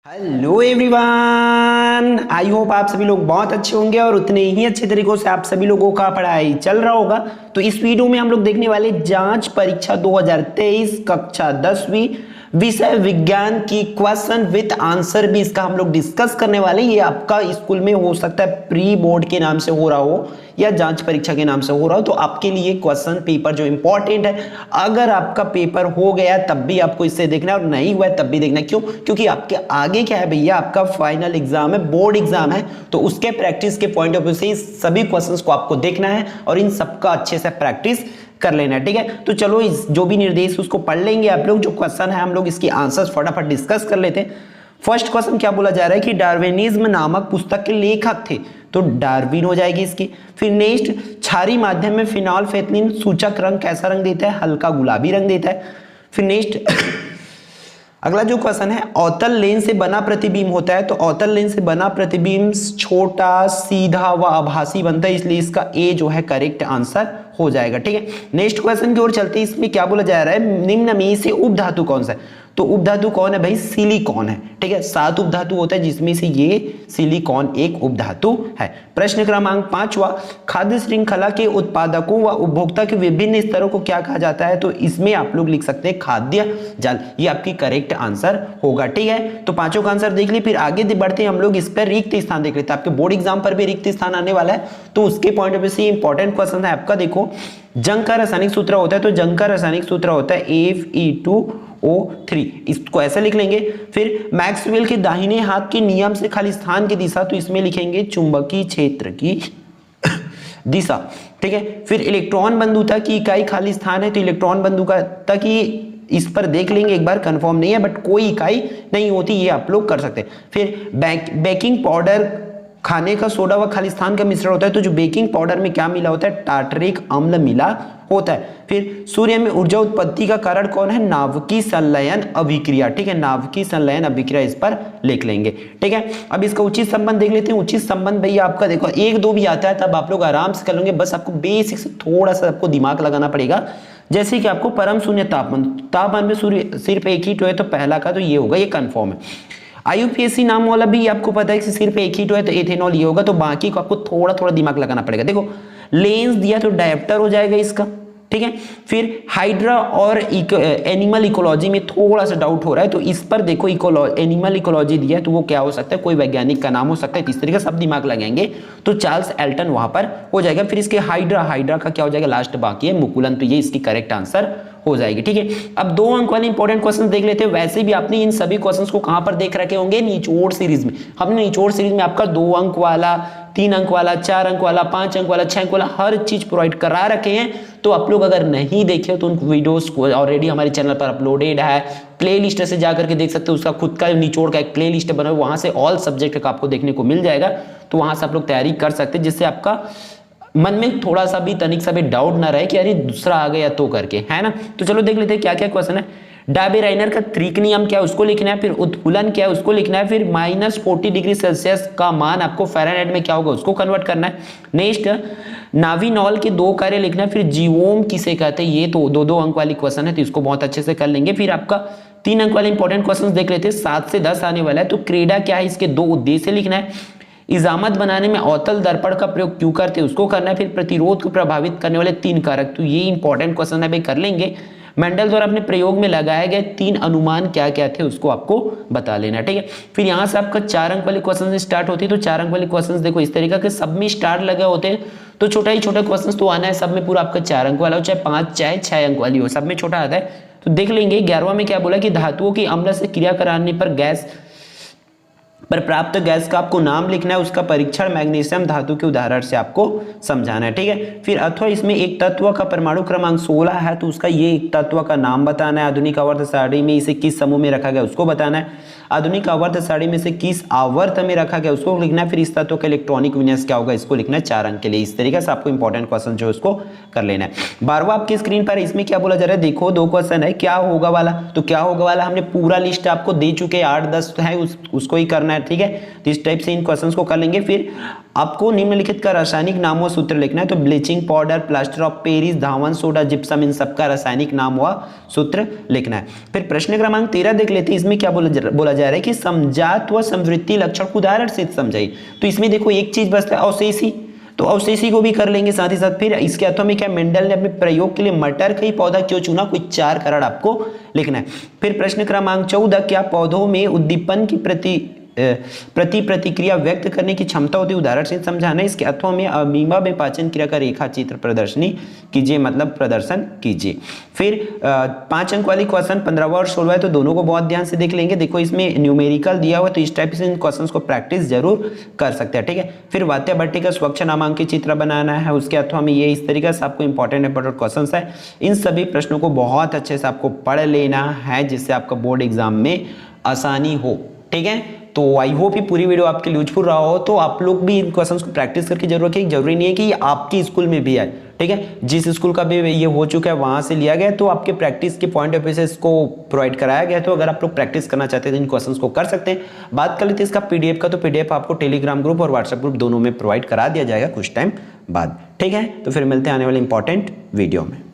Hello everyone, I hope आप सभी लोग बहुत अच्छे होंगे और उतने ही अच्छे तरीकों से आप सभी लोगों का पढ़ाई चल रहा होगा। तो इस वीडियो में हम लोग देखने वाले जांच परीक्षा 2023 कक्षा 10वीं विषय विज्ञान की क्वेश्चन विद आंसर भी इसका हम लोग डिस्कस करने वाले। ये आपका स्कूल में हो सकता है प्री बोर्ड के नाम से हो रहा हो या जांच परीक्षा के नाम से हो रहा हो, तो आपके लिए क्वेश्चन पेपर जो इंपॉर्टेंट है, अगर आपका पेपर हो गया तब भी आपको इससे देखना है और नहीं हुआ है तब भी देखना है। क्यों? क्योंकि आपके आगे क्या है भैया, आपका फाइनल एग्जाम है, बोर्ड एग्जाम है, तो उसके प्रैक्टिस के पॉइंट ऑफ व्यू से सभी क्वेश्चंस को आपको देखना है और इन सबका अच्छे से प्रैक्टिस कर लेना है। ठीक है, तो चलो इस जो भी निर्देश उसको पढ़ लेंगे आप लोग। जो क्वेश्चन है हम लोग इसकी आंसर्स फटाफट डिस्कस कर लेते हैं। फर्स्ट क्वेश्चन क्या बोला जा रहा है कि डार्विनिज्म नामक पुस्तक के लेखक थे, तो डार्विन हो जाएगी इसकी। फिर नेक्स्ट, क्षारीय माध्यम में फिनॉल फेथलिन सूचक रंग कैसा रंग देता है? हल्का गुलाबी रंग देता है। फिर नेक्स्ट अगला जो क्वेश्चन है, अवतल लेंस से बना प्रतिबिंब होता है, तो अवतल लेंस से बना प्रतिबिंब छोटा, सीधा व आभासी बनता है, इसलिए इसका ए जो है करेक्ट आंसर हो जाएगा। ठीक है, नेक्स्ट क्वेश्चन की ओर चलते हैं। इसमें क्या बोला जा रहा है, निम्न में से उपधातु कौन सा है? तो उपधातु कौन है भाई? सिलिकॉन है। ठीक है, 7 उपधातु होता है जिसमें से ये सिलिकॉन एक उपधातु है। प्रश्न क्रमांक 5वां, खाद्य श्रृंखला के उत्पादकों व उपभोक्ता के विभिन्न स्तरों को क्या कहा जाता है? तो इसमें आप लोग लिख सकते हैं खाद्य जाल, ये आपकी करेक्ट आंसर होगा। ठीक है, तो पांचों का आंसर देख ली। फिर आगे बढ़ते हैं हम लोग, इस पर रिक्त स्थान देख लेते हैं। आपके बोर्ड एग्जाम पर भी रिक्त स्थान आने वाला है, तो उसके पॉइंट ऑफ व्यू से इंपॉर्टेंट क्वेश्चन है आपका। देखो, जंग का रासायनिक सूत्र होता है, तो जंग का रासायनिक सूत्र होता है Fe2O3, इसको ऐसे लिख लेंगे। फिर मैक्सवेल के दाहिने हाथ के नियम से खाली स्थान की दिशा, तो इसमें लिखेंगे चुंबकीय क्षेत्र की दिशा। ठीक है, फिर इलेक्ट्रॉन बंधुता की इकाई खाली स्थान है, तो इलेक्ट्रॉन बंधुता की इस पर देख लेंगे एक बार, कंफर्म नहीं है बट कोई इकाई नहीं होती, ये आप लोग कर सकते हैं। फिर बेकिंग पाउडर खाने का सोडा व खालिस्तान का मिश्रण होता है, तो जो बेकिंग पाउडर में क्या मिला होता है? टार्टरिक अम्ल मिला होता है। फिर सूर्य में ऊर्जा उत्पत्ति का कारण कौन है? नाभिकीय संलयन अभिक्रिया। ठीक है, नाभिकीय संलयन अभिक्रिया इस पर लिख लेंगे। ठीक है, अब इसका उचित संबंध देख लेते हैं। उचित संबंध भैया आपका देखो 1-2 भी आता है तब आप लोग आराम से कर लेंगे, बस आपको बेसिक से थोड़ा सा आपको दिमाग लगाना पड़ेगा। जैसे कि आपको परम शून्य तापमान में सूर्य सिर्फ एक ही है, तो पहला का तो ये होगा, ये कंफर्म है। IUPAC नाम वाला भी आपको पता है कि सिर्फ एक ही है, तो एथेनॉल ये होगा, तो बाकी को आपको थोड़ा थोड़ा दिमाग लगाना पड़ेगा। देखो, लेंस दिया तो डायप्टर हो जाएगा इसका। ठीक है, फिर हाइड्रा और एनिमल इकोलॉजी में थोड़ा सा डाउट हो रहा है, तो इस पर देखो एनिमल इकोलॉजी दिया है, तो वो क्या हो सकता है? कोई वैज्ञानिक का नाम हो सकता है। इस तरीके से सब दिमाग लगाएंगे तो चार्ल्स एल्टन वहां पर हो जाएगा। फिर इसके हाइड्रा का क्या हो जाएगा? लास्ट बाकी है मुकुलन, तो ये इसकी करेक्ट आंसर हो जाएगी। ठीक है, अब 2 अंक वाले इंपॉर्टेंट क्वेश्चन देख लेते हैं। वैसे भी आपने इन सभी क्वेश्चंस को कहां पर देख रखे होंगे? निचोड़ सीरीज में। हमने निचोड़ सीरीज में आपका 2 अंक वाला, 3 अंक वाला, 4 अंक वाला, 5 अंक वाला, 6 अंक वाला हर चीज प्रोवाइड करा रखे हैं। तो आप लोग अगर नहीं देखे तो उन वीडियोस को ऑलरेडी हमारे चैनल पर अपलोडेड है, प्लेलिस्ट से जाकर के देख सकते हो। उसका खुद का निचोड़ का एक प्लेलिस्ट बना है, वहां से ऑल सब्जेक्ट का आपको देखने को मिल जाएगा, तो वहां से आप लोग तैयारी कर सकते हैं, जिससे आपका मन में थोड़ा सा भी तनिक सा भी डाउट ना रहे कि अरे दूसरा आ गया तो करके, है ना। तो चलो देख लेते हैं क्या क्या क्वेश्चन है। डाबेराइनर का त्रिक नियम क्या है उसको लिखना है, फिर उत्तुलन क्या है उसको लिखना है, फिर -40 डिग्री सेल्सियस का मान आपको फ़ारेनहाइट में क्या होगा उसको कन्वर्ट करना है। नेक्स्ट, नाविनॉल के 2 कार्य लिखना है, फिर जीवोम किसे कहते हैं, ये तो 2-2 अंक वाली क्वेश्चन है, तो इसको बहुत अच्छे से कर लेंगे। फिर आपका 3 अंक वाले इंपॉर्टेंट क्वेश्चन देख लेते हैं, 7 से 10 आने वाला है। तो क्रीडा क्या है, इसके 2 उद्देश्य लिखना है। इजामत बनाने में अवतल दर्पण का प्रयोग क्यों करते हैं उसको करना है। फिर प्रतिरोध को प्रभावित करने वाले 3 कारक, तो ये इंपॉर्टेंट क्वेश्चन है भाई, कर लेंगे। मेंडल द्वारा अपने प्रयोग में लगाए गए 3 अनुमान क्या क्या थे उसको आपको बता लेना। ठीक है, फिर यहाँ से आपका 4 अंक वाले क्वेश्चन स्टार्ट होती है। तो 4 अंक वाले क्वेश्चन देखो इस तरीके के सब में स्टार लगे होते हैं, तो छोटा ही छोटा क्वेश्चन तो आना है सब में, पूरा आपका 4 अंक वाला हो, चाहे 5 चाहे 6 अंक वाली हो, सब में छोटा आता है। तो देख लेंगे 11वां में क्या बोला कि धातुओं की अम्ल से क्रिया कराने पर गैस पर प्राप्त गैस का आपको नाम लिखना है, उसका परीक्षण मैग्नीशियम धातु के उदाहरण से आपको समझाना है। ठीक है, फिर अथवा इसमें एक तत्व का परमाणु क्रमांक 16 है, तो उसका ये एक तत्व का नाम बताना है। आधुनिक आवर्त सारणी में इसे किस समूह में रखा गया उसको बताना है। आधुनिक आवर्त सारणी में से किस आवर्त में रखा गया उसको लिखना है। फिर इस तत्व का इलेक्ट्रॉनिक विन्यास क्या होगा इसको लिखना है 4 अंक के लिए। इस तरीके से आपको इंपॉर्टेंट क्वेश्चन जो है उसको कर लेना है। 12वां आपकी स्क्रीन पर, इसमें क्या बोला जा रहा है, देखो 2 क्वेश्चन है, क्या होगा वाला। तो क्या होगा वाला हमने पूरा लिस्ट आपको दे चुके हैं, 8-10 है, उसको ही करना है। ठीक है, तो इस टाइप से इन क्वेश्चंस को कर लेंगे। फिर आपको निम्नलिखित का रासायनिक नाम व सूत्र लिखना है, तो bleaching powder, plaster of Paris, धावन सोडा, जिप्सम, इन सबका रासायनिक नाम व सूत्र लिखना है। फिर प्रश्न क्रमांक 13 देख लेते हैं। इसमें क्या बोला जा रहा है कि समजात व समवृत्ति लक्षण को उदाहरण से समझाइए। तो इसमें देखो एक चीज बचता है अवशेषी, तो अवशेषी को भी कर लेंगे साथ ही साथ। फिर इसके अर्थों में क्या, मेंडल ने अपने प्रयोग के लिए मटर का ही पौधा क्यों चुना, कोई 4 कारण आपको लिखना है। फिर प्रश्न क्रमांक 14, क्या पौधों में उद्दीपन की प्रतिक्रिया व्यक्त करने की क्षमता होती है, उदाहरण से समझाना है। इसके अर्थों में अमीबा में पाचन क्रिया का रेखा चित्र प्रदर्शनी कीजिए, मतलब प्रदर्शन कीजिए। फिर 5 अंक वाली क्वेश्चन 15वां और 16वां है, तो दोनों को बहुत ध्यान से देख लेंगे। देखो इसमें न्यूमेरिकल दिया हुआ, तो इस टाइप से इन क्वेश्चंस को प्रैक्टिस जरूर कर सकते हैं, ठीक है। फिर वात्या भट्टी का स्वच्छ नामांकित चित्र बनाना है, उसके अर्थों में ये इस तरीके से आपको इंपॉर्टेंट क्वेश्चन है। इन सभी प्रश्नों को बहुत अच्छे से आपको पढ़ लेना है, जिससे आपका बोर्ड एग्जाम में आसानी हो, ठीक है। तो आई होप ये पूरी वीडियो आपके लिए यूजफुल रहा हो। तो आप लोग भी इन क्वेश्चंस को प्रैक्टिस करके जरूर रखें, जरूरी नहीं है कि आपकी स्कूल में भी आए, ठीक है। जिस स्कूल का भी ये हो चुका है वहां से लिया गया, तो आपके प्रैक्टिस के पॉइंट ऑफ व्यू से इसको प्रोवाइड कराया गया। तो अगर आप लोग प्रैक्टिस करना चाहते हैं तो इन क्वेश्चंस को कर सकते हैं। बात कर लेते हैं इसका पीडीएफ का, तो पीडीएफ आपको टेलीग्राम ग्रुप और व्हाट्सएप ग्रुप दोनों में प्रोवाइड करा दिया जाएगा कुछ टाइम बाद, ठीक है। तो फिर मिलते हैं आने वाले इंपॉर्टेंट वीडियो में।